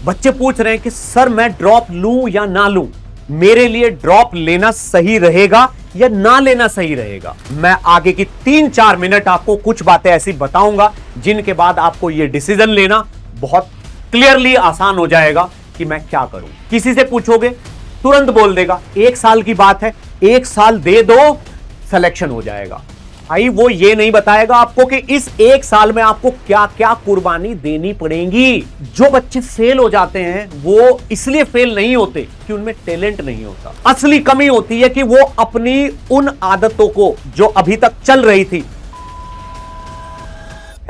बच्चे पूछ रहे हैं कि सर मैं ड्रॉप लूं या ना लूं, मेरे लिए ड्रॉप लेना सही रहेगा या ना लेना सही रहेगा। मैं आगे की 3-4 मिनट आपको कुछ बातें ऐसी बताऊंगा जिनके बाद आपको यह डिसीजन लेना बहुत क्लियरली आसान हो जाएगा कि मैं क्या करूं। किसी से पूछोगे तुरंत बोल देगा 1 साल की बात है, 1 साल दे दो सिलेक्शन हो जाएगा। भाई वो ये नहीं बताएगा आपको कि इस 1 साल में आपको क्या क्या कुर्बानी देनी पड़ेगी। जो बच्चे फेल हो जाते हैं वो इसलिए फेल नहीं होते कि उनमें टैलेंट नहीं होता, असली कमी होती है कि वो अपनी उन आदतों को जो अभी तक चल रही थी।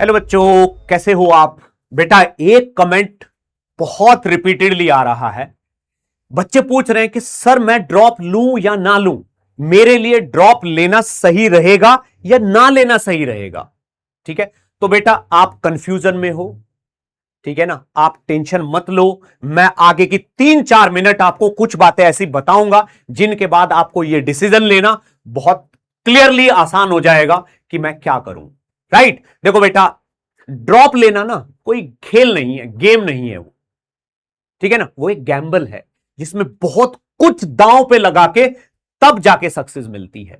हेलो बच्चों, कैसे हो आप? बेटा एक कमेंट बहुत रिपीटेडली आ रहा है। बच्चे पूछ रहे हैं कि सर मैं ड्रॉप लूं या ना लूं, मेरे लिए ड्रॉप लेना सही रहेगा या ना लेना सही रहेगा। ठीक है, तो बेटा आप कंफ्यूजन में हो, ठीक है ना, आप टेंशन मत लो। मैं आगे की 3-4 मिनट आपको कुछ बातें ऐसी बताऊंगा जिनके बाद आपको यह डिसीजन लेना बहुत क्लियरली आसान हो जाएगा कि मैं क्या करूं। राइट, देखो बेटा, ड्रॉप लेना ना कोई खेल नहीं है, गेम नहीं है वो, ठीक है ना, वो एक गैम्बल है जिसमें बहुत कुछ दांव पे लगा के तब जाके सक्सेस मिलती है।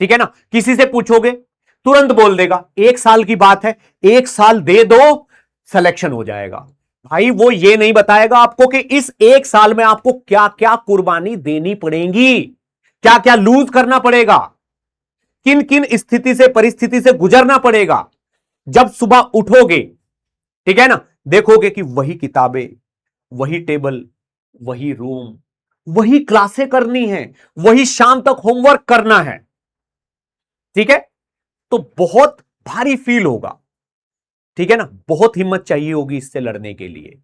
ठीक है ना, किसी से पूछोगे तुरंत बोल देगा 1 साल की बात है, 1 साल दे दो सिलेक्शन हो जाएगा। भाई वो ये नहीं बताएगा आपको कि इस 1 साल में आपको क्या क्या कुर्बानी देनी पड़ेगी, क्या क्या लूज करना पड़ेगा, किन किन स्थिति से परिस्थिति से गुजरना पड़ेगा। जब सुबह उठोगे, ठीक है ना, देखोगे कि वही किताबें, वही टेबल, वही रूम, वही क्लासें करनी है, वही शाम तक होमवर्क करना है। ठीक है, तो बहुत भारी फील होगा, ठीक है ना, बहुत हिम्मत चाहिए होगी इससे लड़ने के लिए।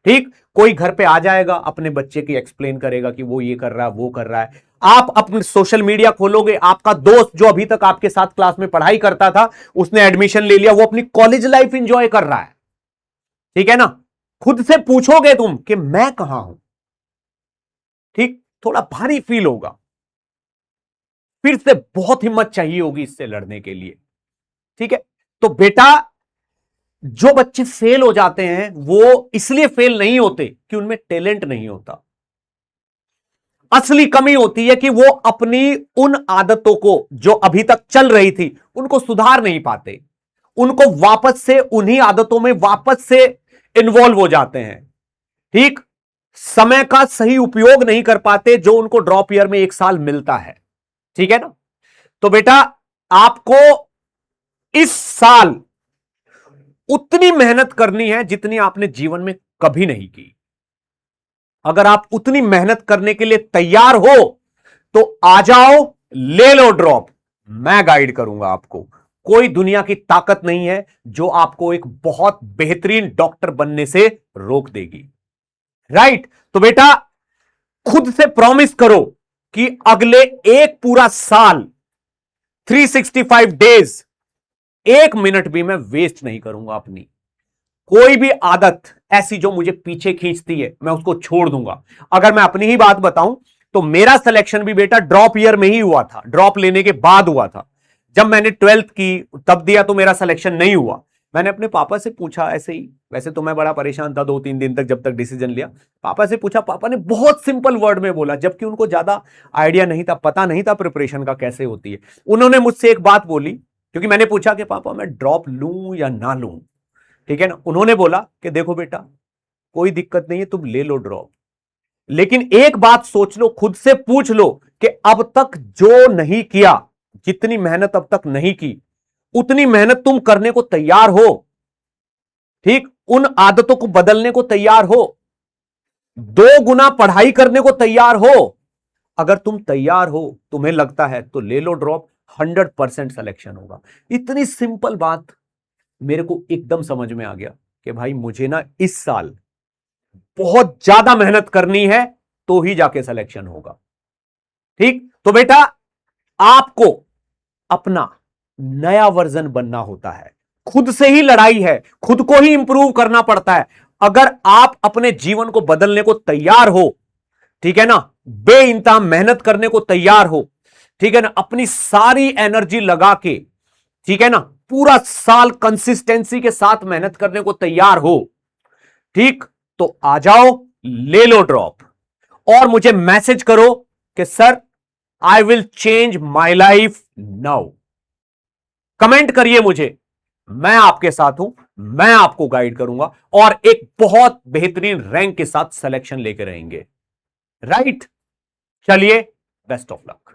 ठीक, कोई घर पे आ जाएगा, अपने बच्चे की एक्सप्लेन करेगा कि वो ये कर रहा है, वो कर रहा है। आप अपने सोशल मीडिया खोलोगे, आपका दोस्त जो अभी तक आपके साथ क्लास में पढ़ाई करता था, उसने एडमिशन ले लिया, वो अपनी कॉलेज लाइफ एंजॉय कर रहा है। ठीक है ना, खुद से पूछोगे तुम कि मैं कहां हूं। ठीक, थोड़ा भारी फील होगा, फिर से बहुत हिम्मत चाहिए होगी इससे लड़ने के लिए। ठीक है, तो बेटा जो बच्चे फेल हो जाते हैं वो इसलिए फेल नहीं होते कि उनमें टैलेंट नहीं होता, असली कमी होती है कि वो अपनी उन आदतों को जो अभी तक चल रही थी उनको सुधार नहीं पाते, उनको वापस से उन्हीं आदतों में वापस से इन्वॉल्व हो जाते हैं। ठीक, समय का सही उपयोग नहीं कर पाते जो उनको ड्रॉप ईयर में 1 साल मिलता है। ठीक है ना, तो बेटा आपको इस साल उतनी मेहनत करनी है जितनी आपने जीवन में कभी नहीं की। अगर आप उतनी मेहनत करने के लिए तैयार हो तो आ जाओ, ले लो ड्रॉप, मैं गाइड करूंगा आपको। कोई दुनिया की ताकत नहीं है जो आपको एक बहुत बेहतरीन डॉक्टर बनने से रोक देगी। राइट, तो बेटा खुद से प्रॉमिस करो कि अगले एक पूरा साल 365 डेज 1 मिनट भी मैं वेस्ट नहीं करूंगा अपनी। कोई भी आदत ऐसी जो मुझे पीछे खींचती है मैं उसको छोड़ दूंगा। अगर मैं अपनी ही बात बताऊं तो मेरा सिलेक्शन भी बेटा ड्रॉप ईयर में ही हुआ था, ड्रॉप लेने के बाद हुआ था। जब मैंने 12th की तब दिया तो मेरा सिलेक्शन नहीं हुआ। मैंने अपने पापा से पूछा ऐसे ही, वैसे तो मैं बड़ा परेशान था 2-3 दिन तक जब तक डिसीजन लिया। पापा से पूछा, पापा ने बहुत सिंपल वर्ड में बोला, जबकि उनको ज्यादा आइडिया नहीं था, पता नहीं था प्रिपरेशन का कैसे होती है। उन्होंने मुझसे एक बात बोली, क्योंकि मैंने पूछा कि पापा मैं ड्रॉप लूं या ना लूं, ठीक है ना। उन्होंने बोला कि देखो बेटा कोई दिक्कत नहीं है, तुम ले लो ड्रॉप, लेकिन एक बात सोच लो, खुद से पूछ लो कि अब तक जो नहीं किया, जितनी मेहनत अब तक नहीं की, उतनी मेहनत तुम करने को तैयार हो। ठीक, उन आदतों को बदलने को तैयार हो, 2 गुना पढ़ाई करने को तैयार हो। अगर तुम तैयार हो, तुम्हें लगता है तो ले लो ड्रॉप, 100% सिलेक्शन होगा। इतनी सिंपल बात मेरे को एकदम समझ में आ गया कि भाई मुझे ना इस साल बहुत ज्यादा मेहनत करनी है तो ही जाके सिलेक्शन होगा। ठीक, तो बेटा आपको अपना नया वर्जन बनना होता है, खुद से ही लड़ाई है, खुद को ही इंप्रूव करना पड़ता है। अगर आप अपने जीवन को बदलने को तैयार हो, ठीक है ना, बेइंतहा मेहनत करने को तैयार हो, ठीक है ना, अपनी सारी एनर्जी लगा के, ठीक है ना, पूरा साल कंसिस्टेंसी के साथ मेहनत करने को तैयार हो, ठीक, तो आ जाओ, ले लो ड्रॉप और मुझे मैसेज करो कि sir I will change my life now. Comment करिए मुझे, मैं आपके साथ हूं, मैं आपको गाइड करूंगा और एक बहुत बेहतरीन रैंक के साथ सिलेक्शन लेकर रहेंगे। राइट? चलिए, बेस्ट ऑफ लक।